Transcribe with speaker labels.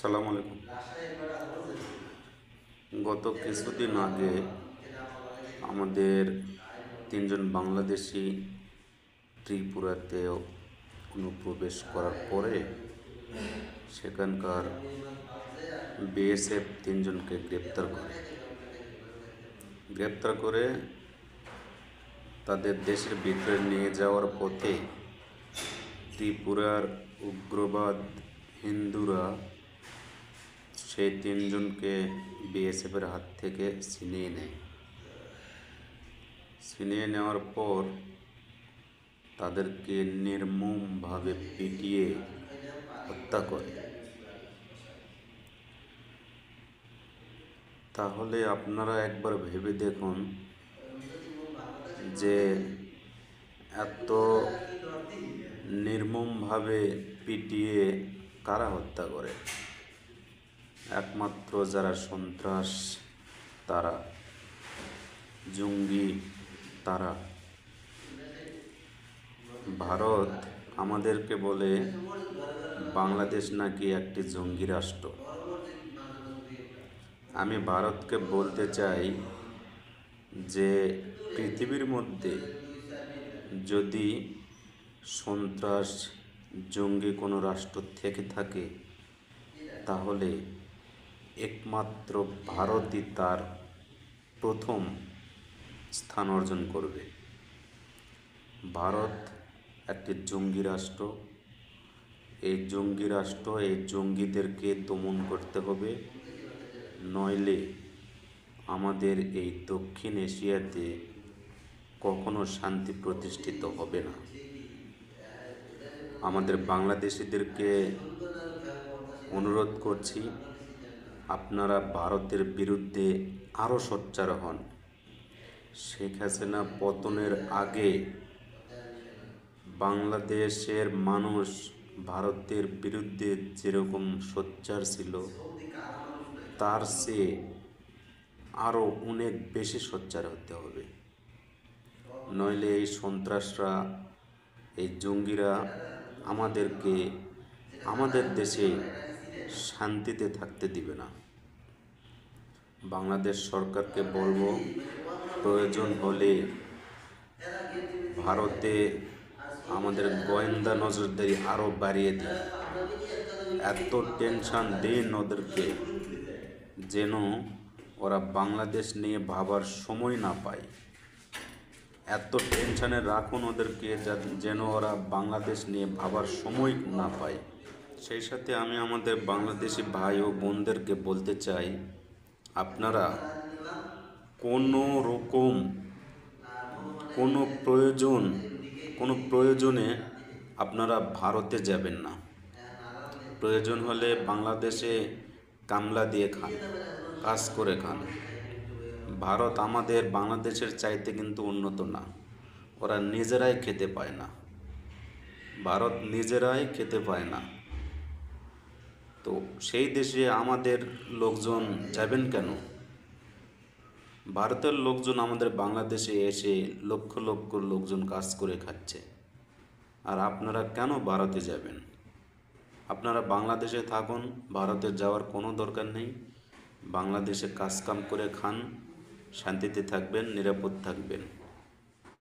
Speaker 1: আসসালামু আলাইকুম। গত কিছুদিন আগে আমাদের তিনজন বাংলাদেশি ত্রিপুরাতে অনুপ্রবেশ করার পরে সেখানকার বিএসএফ তিনজনকে গ্রেপ্তার করে তাদের দেশের ভিতরে নিয়ে যাওয়ার পথে ত্রিপুরার উগ্রবাদ হিন্দুরা সেই তিনজনকে বিএসএফের হাত থেকে ছিনিয়ে নেওয়ার পর তাদেরকে নির্মমভাবে পিটিয়ে হত্যা করে। তাহলে আপনারা একবার ভেবে দেখুন যে এত নির্মমভাবে পিটিয়ে কারা হত্যা করে? একমাত্র যারা সন্ত্রাস, তারা জঙ্গি, তারা। ভারত আমাদেরকে বলে বাংলাদেশ নাকি একটি জঙ্গি রাষ্ট্র। আমি ভারতকে বলতে চাই যে পৃথিবীর মধ্যে যদি সন্ত্রাস জঙ্গি কোনো রাষ্ট্র থেকে থাকে তাহলে একমাত্র ভারতই তার প্রথম স্থান অর্জন করবে। ভারত একটি জঙ্গি রাষ্ট্র। এই জঙ্গিদেরকে দমন করতে হবে, নইলে আমাদের এই দক্ষিণ এশিয়াতে কখনো শান্তি প্রতিষ্ঠিত হবে না। আমাদের বাংলাদেশিদেরকে অনুরোধ করছি, আপনারা ভারতের বিরুদ্ধে আরও সোচ্চার হন। শেখ হাসিনা পতনের আগে বাংলাদেশের মানুষ ভারতের বিরুদ্ধে যেরকম সোচ্চার ছিল, তার চেয়ে আরও অনেক বেশি সোচ্চার হতে হবে, নইলে এই সন্ত্রাসরা, এই জঙ্গিরা আমাদেরকে আমাদের দেশে শান্তিতে থাকতে দিবে না। বাংলাদেশ সরকারকে বলবো, প্রয়োজন হলে ভারতে আমাদের গোয়েন্দা নজরদারি আরও বাড়িয়ে দিন। এত টেনশন দিন ওদেরকে যেন ওরা বাংলাদেশ নিয়ে ভাবার সময় না পায়। এত টেনশনে রাখুন ওদেরকে যেন ওরা বাংলাদেশ নিয়ে ভাবার সময় না পায়। সেই সাথে আমি আমাদের বাংলাদেশি ভাই ও বোনদেরকে বলতে চাই, আপনারা কোনো রকম কোনো প্রয়োজনে আপনারা ভারতে যাবেন না। প্রয়োজন হলে বাংলাদেশে কামলা দিয়ে খান, কাজ করে খান। ভারত আমাদের বাংলাদেশের চাইতে কিন্তু উন্নত না। ওরা নিজেরাই খেতে পায় না, ভারত নিজেরাই খেতে পায় না। তো সেই দেশে আমাদের লোকজন যাবেন কেন? ভারতের লোকজন আমাদের বাংলাদেশে এসে লক্ষ লক্ষ লোকজন কাজ করে খাচ্ছে, আর আপনারা কেন ভারতে যাবেন? আপনারা বাংলাদেশে থাকুন, ভারতে যাওয়ার কোনো দরকার নেই। বাংলাদেশে কাজকাম করে খান, শান্তিতে থাকবেন, নিরাপদ থাকবেন।